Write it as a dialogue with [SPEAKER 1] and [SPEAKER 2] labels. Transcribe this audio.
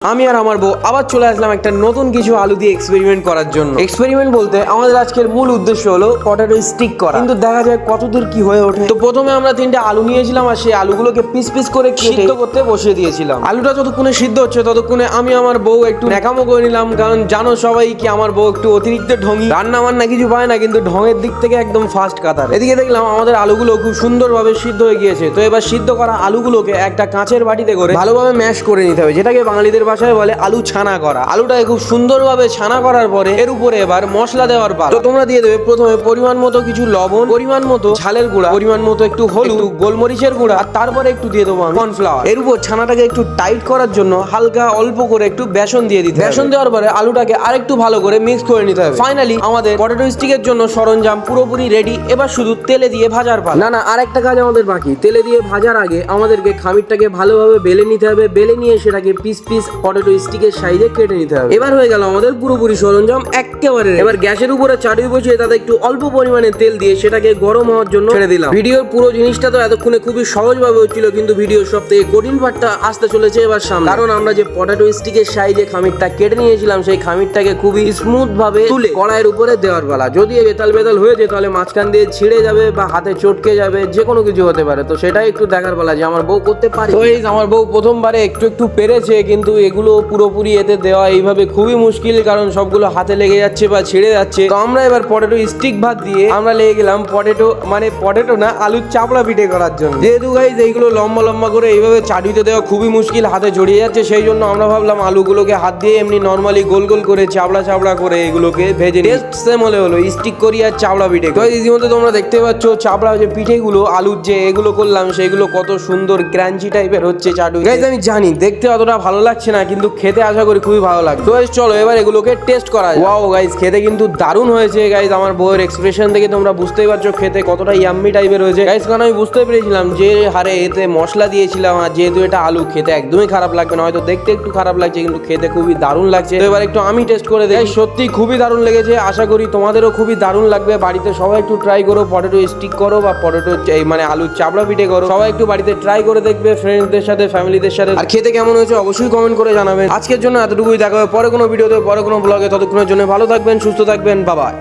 [SPEAKER 1] আমি আর আমার বউ আবার চলে আসলাম একটা নতুন কিছু আলু দিয়ে এক্সপেরিমেন্ট করার জন্য। এক্সপেরিমেন্ট বলতে আমাদের আজকের মূল উদ্দেশ্য হলো পটেটো স্টিক করা, কিন্তু দেখা যায় কতদূর কি হয়ে ওঠে। তো প্রথমে আমরা 3টে আলু নিয়েছিলাম আর সেই আলুগুলোকে পিস পিস করে সিদ্ধ করতে বসিয়ে দিয়েছিলাম। আলুটা যতক্ষণে সিদ্ধ হচ্ছে ততক্ষণে আমি আমার বউ একটু ন্যাকামো করে নিলাম, কারণ জানো সবাই কি আমার বউ একটু অতিরিক্ত ঢঙি, রান্না বান্না কিছু পায় না কিন্তু ঢঙের দিক থেকে একদম ফার্স্ট কাতার। এদিকে দেখলাম আমাদের আলুগুলো খুব সুন্দরভাবে সিদ্ধ হয়ে গিয়েছে। তো এবার সিদ্ধ করা আলুগুলোকে একটা কাঁচের বাটিতে করে ভালোভাবে ম্যাশ করে নিতে হবে, যেটাকে বাঙালিদের ভাষায় বলে আলু ছানা করা। আলুটাকে খুব সুন্দরভাবে ছানা করার পরে এর উপরে এবার মশলা দেওয়ার পালা। তো তোমরা দিয়ে দেবে প্রথমে পরিমাণ মতো কিছু লবণ, পরিমাণ মতো ঝালের গুঁড়া, পরিমাণ মতো একটু হলুদ, গোলমরিচের গুঁড়া, আর তারপরে একটু দিয়ে দেবো কর্নফ্লাওয়ার। এর উপর ছানাটাকে একটু টাইট করার জন্য হালকা অল্প করে একটু বেসন দিয়ে দিতে। বেসন দেওয়ার পরে আলুটাকে আরেকটু ভালো করে মিক্স করে নিতে হবে। ফাইনালি আমাদের পটেটো স্টিকের জন্য সরঞ্জাম পুরোপুরি রেডি। এবার শুধু তেলে দিয়ে ভাজার পালা। না আরেকটা কাজ আমাদের বাকি। তেলে দিয়ে ভাজার আগে আমাদেরকে খামিরটাকে ভালোভাবে বেলে নিতে হবে। বেলে নিয়ে সেটাকে পিস পিস পটেটো স্টিকের সাইজে কেটে নিতে হবে। এবার হয়ে গেল আমাদের পুরোপুরি সরঞ্জাম একেবারে। এবার গ্যাসের উপরে চাটুই বসিয়ে তাতে একটু অল্প পরিমাণে তেল দিয়ে সেটাকে গরম হওয়ার জন্য ছেড়ে দিলাম। ভিডিওর পুরো জিনিসটা তো এতক্ষণে খুবই সহজভাবে হচ্ছিল, কিন্তু ভিডিওর সব থেকে কঠিন পার্টটা আসতে চলেছে এবার সামনে। কারণ আমরা যে পটেটো স্টিকের সাইজে খামিরটা কেটে নিয়েছিলাম সেই খামিরটাকে খুবই স্মুথ ভাবে তুলে কড়াইয়ের উপরে দেওয়ার পালা। যদি বেতাল বেতাল হয়েছে তাহলে মাঝখান দিয়ে ছিঁড়ে যাবে বা হাতে চটকে যাবে, যে কোনো কিছু হতে পারে। তো সেটাই একটু দেখার পালা যে আমার বউ করতে পারে। তো এই আমার বউ প্রথমবারে একটু একটু পেরেছে, কিন্তু এগুলো পুরোপুরি এতে দেওয়া এইভাবে খুবই মুশকিল, কারণ সবগুলো হাতে লেগে যাচ্ছে বা ছিঁড়ে যাচ্ছে। তো আমরা এবার পটেটো স্টিক ভাত দিয়ে আমরা লেগে গেলাম পটেটো না আলুর চাপড়া পিঠে করার জন্য। যেহেতু গাইস এইগুলো লম্বা লম্বা করে এইভাবে চাটুইতে দেওয়া খুবই মুশকিল, হাতে জড়িয়ে যাচ্ছে, সেই জন্য আমরা ভাবলাম আলুগুলোকে হাত দিয়ে এমনি নর্মালি গোল গোল করে চাপড়া চাপড়া করে এগুলোকে ভেজে টেস্ট সেম হলে হলো স্টিক করি আর চাপড়া পিঠে। তো ইতিমধ্যে তোমরা দেখতে পাচ্ছ চাপড়া যে পিঠেগুলো আলুর যে এগুলো করলাম সেগুলো কত সুন্দর ক্রাঞ্চি টাইপের হচ্ছে চাটুই। গাইস আমি জানি দেখতে অতটা ভালো লাগছে না, কিন্তু খেতে আশা করি খুবই ভালো লাগবে। তো চলো এবার এগুলোকে টেস্ট করা যায়। ওয়াও গাইস খেতে কিন্তু দারুণ হয়েছে। গাইস আমার বউয়ের এক্সপ্রেশন থেকে তোমরা বুঝতেই পারছো খেতে কতটা ইয়াম্মি টাইপের হয়েছে। গাইস কারণ আমি বুঝতে পেরেছিলাম যে হারে এতে মশলা দিয়েছিলাম, আর যেহেতু এটা আলু খেতে একদমই খারাপ লাগবে না। হয়তো দেখতে একটু খারাপ লাগছে কিন্তু খেতে খুবই দারুণ লাগছে। তো এবার একটু আমি টেস্ট করে দেখি। সত্যি খুবই দারুণ লেগেছে, আশা করি তোমাদেরও খুবই দারুণ লাগবে। বাড়িতে সবাই একটু ট্রাই করো, পটেটো স্টিক করো বা পটেটো মানে আলুর চাপড়া পিঠে করো, সবাই একটু বাড়িতে ট্রাই করে দেখবে ফ্রেন্ডসদের সাথে, ফ্যামিলিদের সাথে। আর খেতে কেমন হয়েছে অবশ্যই কমেন্ট করে জানাবেন। আজকের জন্য এতটুকুই, দেখা হবে পরে কোনো ভিডিওতে, পরে কোনো ব্লগে। ততক্ষণের জন্য ভালো থাকবেন, সুস্থ থাকবেন, বাই বাই।